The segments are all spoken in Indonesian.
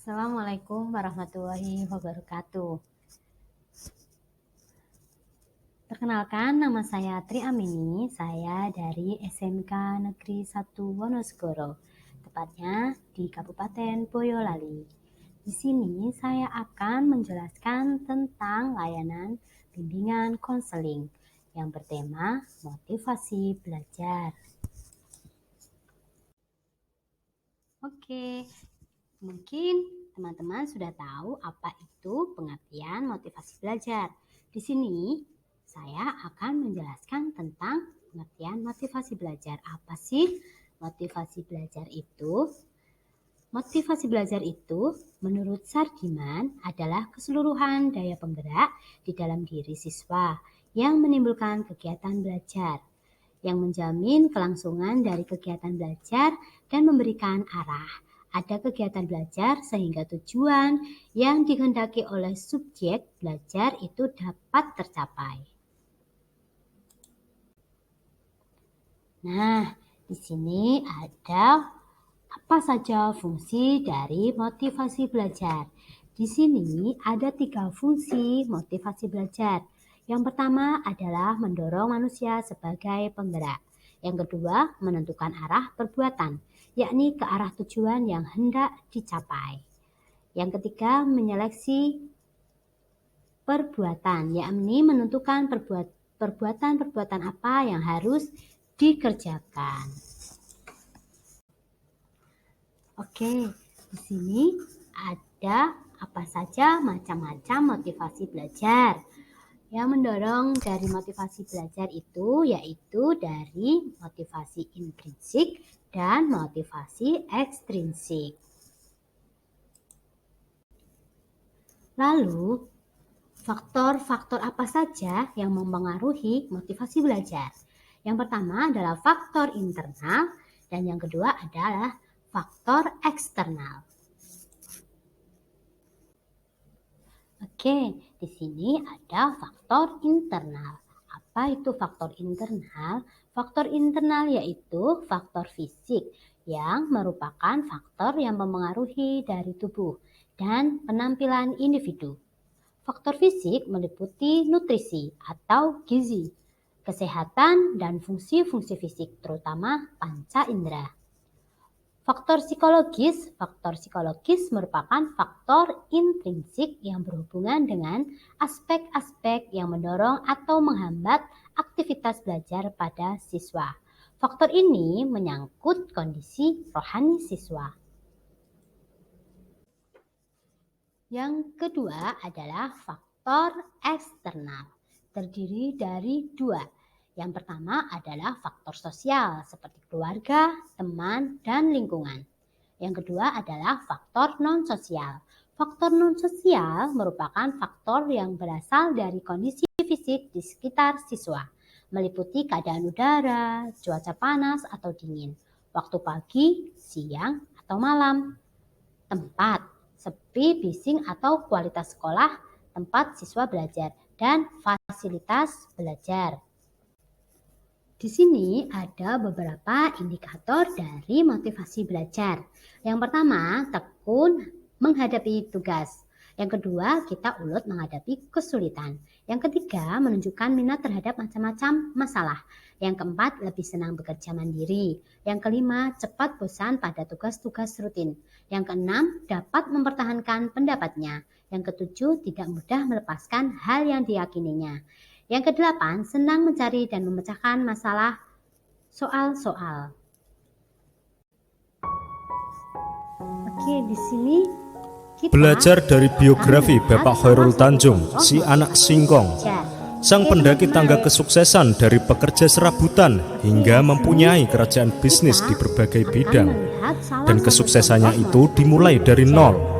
Assalamualaikum warahmatullahi wabarakatuh. Perkenalkan, nama saya Tri Amini. Saya dari SMK Negeri 1 Wonosobo, tepatnya di Kabupaten Boyolali. Di sini saya akan menjelaskan tentang layanan bimbingan konseling yang bertema motivasi belajar. Oke. Mungkin teman-teman sudah tahu apa itu pengertian motivasi belajar. Di sini saya akan menjelaskan tentang pengertian motivasi belajar. Apa sih motivasi belajar itu? Motivasi belajar itu menurut Sardiman adalah keseluruhan daya penggerak di dalam diri siswa yang menimbulkan kegiatan belajar, yang menjamin kelangsungan dari kegiatan belajar dan memberikan arah. Ada kegiatan belajar sehingga tujuan yang dikehendaki oleh subjek belajar itu dapat tercapai. Nah, di sini ada apa saja fungsi dari motivasi belajar. Di sini ada 3 fungsi motivasi belajar. Yang pertama adalah mendorong manusia sebagai penggerak. Yang kedua, menentukan arah perbuatan, yakni ke arah tujuan yang hendak dicapai. Yang ketiga, menyeleksi perbuatan, yakni menentukan perbuatan-perbuatan apa yang harus dikerjakan. Oke, di sini ada apa saja macam-macam motivasi belajar. Yang mendorong dari motivasi belajar itu yaitu dari motivasi intrinsik dan motivasi ekstrinsik. Lalu, faktor-faktor apa saja yang mempengaruhi motivasi belajar? Yang pertama adalah faktor internal dan yang kedua adalah faktor eksternal. Oke, di sini ada faktor internal. Apa itu faktor internal? Faktor internal yaitu faktor fisik yang merupakan faktor yang mempengaruhi dari tubuh dan penampilan individu. Faktor fisik meliputi nutrisi atau gizi, kesehatan dan fungsi-fungsi fisik terutama panca indera. Faktor psikologis merupakan faktor intrinsik yang berhubungan dengan aspek-aspek yang mendorong atau menghambat aktivitas belajar pada siswa. Faktor ini menyangkut kondisi rohani siswa. Yang kedua adalah faktor eksternal, terdiri dari 2. Yang pertama adalah faktor sosial seperti keluarga, teman, dan lingkungan. Yang kedua adalah faktor non-sosial. Faktor non-sosial merupakan faktor yang berasal dari kondisi fisik di sekitar siswa, meliputi keadaan udara, cuaca panas atau dingin, waktu pagi, siang, atau malam, tempat, sepi, bising, atau kualitas sekolah, tempat siswa belajar, dan fasilitas belajar. Di sini ada beberapa indikator dari motivasi belajar. Yang pertama, tekun menghadapi tugas. Yang kedua, kita ulet menghadapi kesulitan. Yang ketiga, menunjukkan minat terhadap macam-macam masalah. Yang keempat, lebih senang bekerja mandiri. Yang kelima, cepat bosan pada tugas-tugas rutin. Yang keenam, dapat mempertahankan pendapatnya. Yang ketujuh, tidak mudah melepaskan hal yang diyakininya. Yang kedelapan, senang mencari dan memecahkan masalah soal-soal. Oke, di sini kita belajar dari biografi Bapak Khairul Tanjung, si anak singkong, sang pendaki tangga kesuksesan dari pekerja serabutan hingga mempunyai kerajaan bisnis di berbagai bidang. Dan kesuksesannya itu dimulai dari nol.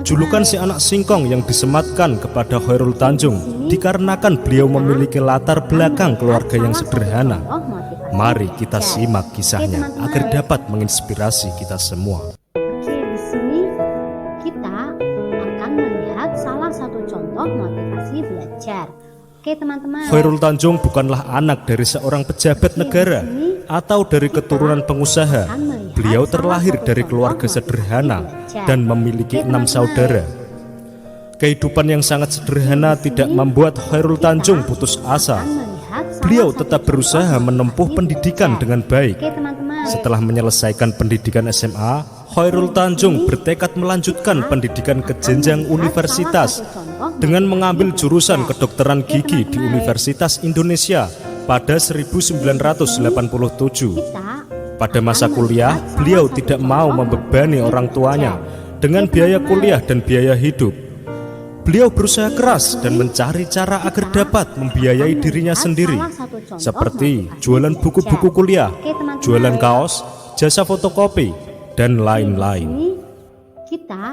Julukan si anak singkong yang disematkan kepada Khairul Tanjung dikarenakan beliau memiliki latar belakang keluarga yang sederhana. Mari kita simak kisahnya agar dapat menginspirasi kita semua. Oke, di sini kita akan melihat salah satu contoh motivasi belajar. Oke, teman-teman. Khairul Tanjung bukanlah anak dari seorang pejabat negara atau dari keturunan pengusaha. Beliau terlahir dari keluarga sederhana dan memiliki 6 saudara. Kehidupan yang sangat sederhana tidak membuat Chairul Tanjung putus asa. Beliau tetap berusaha menempuh pendidikan dengan baik. Setelah menyelesaikan pendidikan SMA, Chairul Tanjung bertekad melanjutkan pendidikan ke jenjang universitas dengan mengambil jurusan kedokteran gigi di Universitas Indonesia pada 1987. Pada masa kuliah, beliau tidak mau membebani orang tuanya dengan biaya kuliah dan biaya hidup. Beliau berusaha keras dan mencari cara agar dapat membiayai dirinya sendiri, seperti jualan buku-buku kuliah, jualan kaos, jasa fotokopi, dan lain-lain.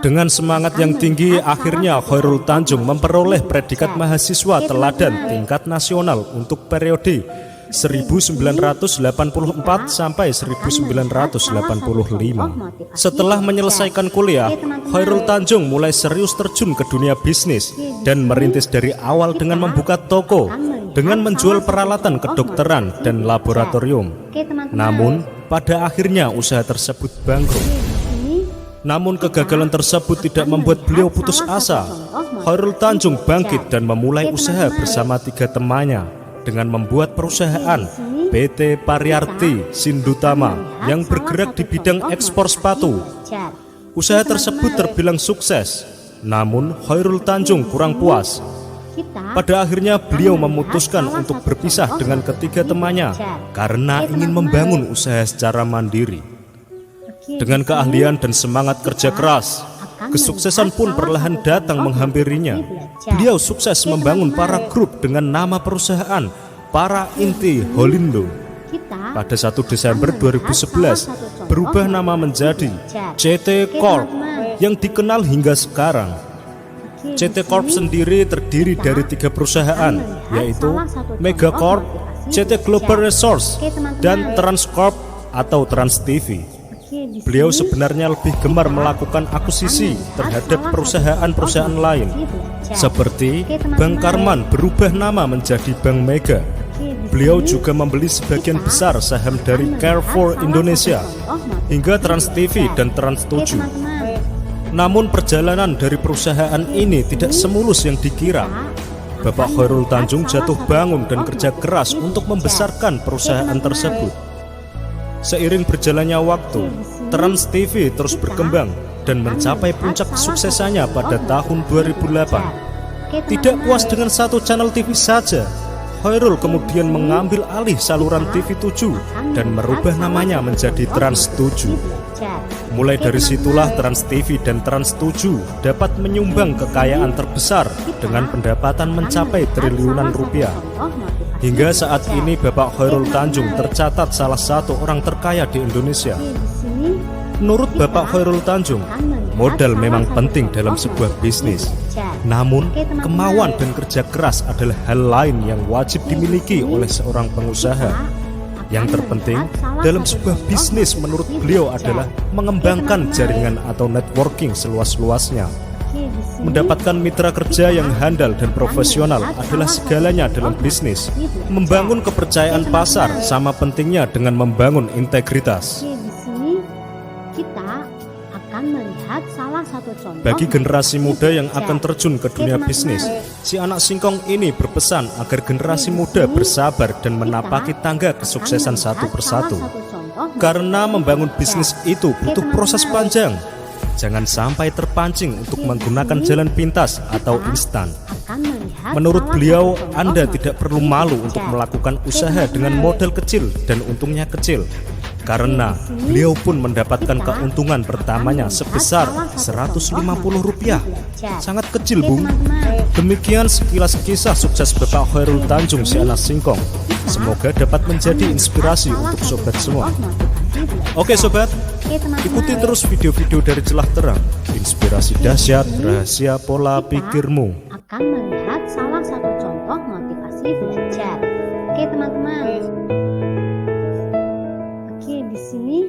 Dengan semangat yang tinggi, akhirnya Chairul Tanjung memperoleh predikat mahasiswa teladan tingkat nasional untuk periode 1984 sampai 1985. Setelah menyelesaikan kuliah, Chairul Tanjung mulai serius terjun ke dunia bisnis dan merintis dari awal dengan membuka toko dengan menjual peralatan kedokteran dan laboratorium. Namun, pada akhirnya usaha tersebut bangkrut. Namun kegagalan tersebut tidak membuat beliau putus asa. Chairul Tanjung bangkit dan memulai usaha bersama 3 temannya dengan membuat perusahaan PT Pariarti Sindutama yang bergerak di bidang ekspor sepatu. Usaha tersebut terbilang sukses, namun Chairul Tanjung kurang puas. Pada akhirnya beliau memutuskan untuk berpisah dengan ketiga temannya karena ingin membangun usaha secara mandiri. Dengan keahlian dan semangat kerja keras, kesuksesan pun perlahan datang menghampirinya. Beliau sukses membangun para grup dengan nama perusahaan Para Inti Holindo. Pada 1 Desember 2011 berubah nama menjadi CT Corp yang dikenal hingga sekarang. CT Corp sendiri terdiri dari 3 perusahaan, yaitu Megacorp, CT Global Resource, dan Transcorp atau Trans TV. Beliau sebenarnya lebih gemar melakukan akuisisi terhadap perusahaan-perusahaan lain, seperti Bank Karman berubah nama menjadi Bank Mega. Beliau juga membeli sebagian besar saham dari Carrefour Indonesia, hingga Trans TV dan Trans 7. Namun perjalanan dari perusahaan ini tidak semulus yang dikira. Bapak Chairul Tanjung jatuh bangun dan kerja keras untuk membesarkan perusahaan tersebut. Seiring berjalannya waktu, Trans TV terus berkembang dan mencapai puncak kesuksesannya pada tahun 2008. Tidak puas dengan 1 channel TV saja, Chairul kemudian mengambil alih saluran TV 7 dan merubah namanya menjadi Trans 7. Mulai dari situlah Trans TV dan Trans 7 dapat menyumbang kekayaan terbesar dengan pendapatan mencapai triliunan rupiah. Hingga saat ini Bapak Chairul Tanjung tercatat salah satu orang terkaya di Indonesia. Menurut Bapak Chairul Tanjung, modal memang penting dalam sebuah bisnis. Namun, kemauan dan kerja keras adalah hal lain yang wajib dimiliki oleh seorang pengusaha. Yang terpenting dalam sebuah bisnis menurut beliau adalah mengembangkan jaringan atau networking seluas-luasnya. Mendapatkan mitra kerja yang handal dan profesional adalah segalanya dalam bisnis. Membangun kepercayaan pasar sama pentingnya dengan membangun integritas. Bagi generasi muda yang akan terjun ke dunia bisnis, si anak singkong ini berpesan agar generasi muda bersabar dan menapaki tangga kesuksesan satu persatu. Karena membangun bisnis itu butuh proses panjang. Jangan sampai terpancing untuk menggunakan jalan pintas atau instan. Menurut beliau, Anda tidak perlu malu untuk melakukan usaha dengan modal kecil dan untungnya kecil. Karena beliau pun mendapatkan keuntungan pertamanya sebesar Rp150. Sangat kecil, Bung. Demikian sekilas kisah sukses Bapak Chairul Tanjung si anak singkong. Semoga dapat menjadi inspirasi untuk sobat semua. Oke sobat, ikuti terus video-video dari Celah Terang, inspirasi dahsyat, rahasia pola pikirmu. Akan melihat salah satu contoh motivasi belajar. Oke teman-teman. Oke, di sini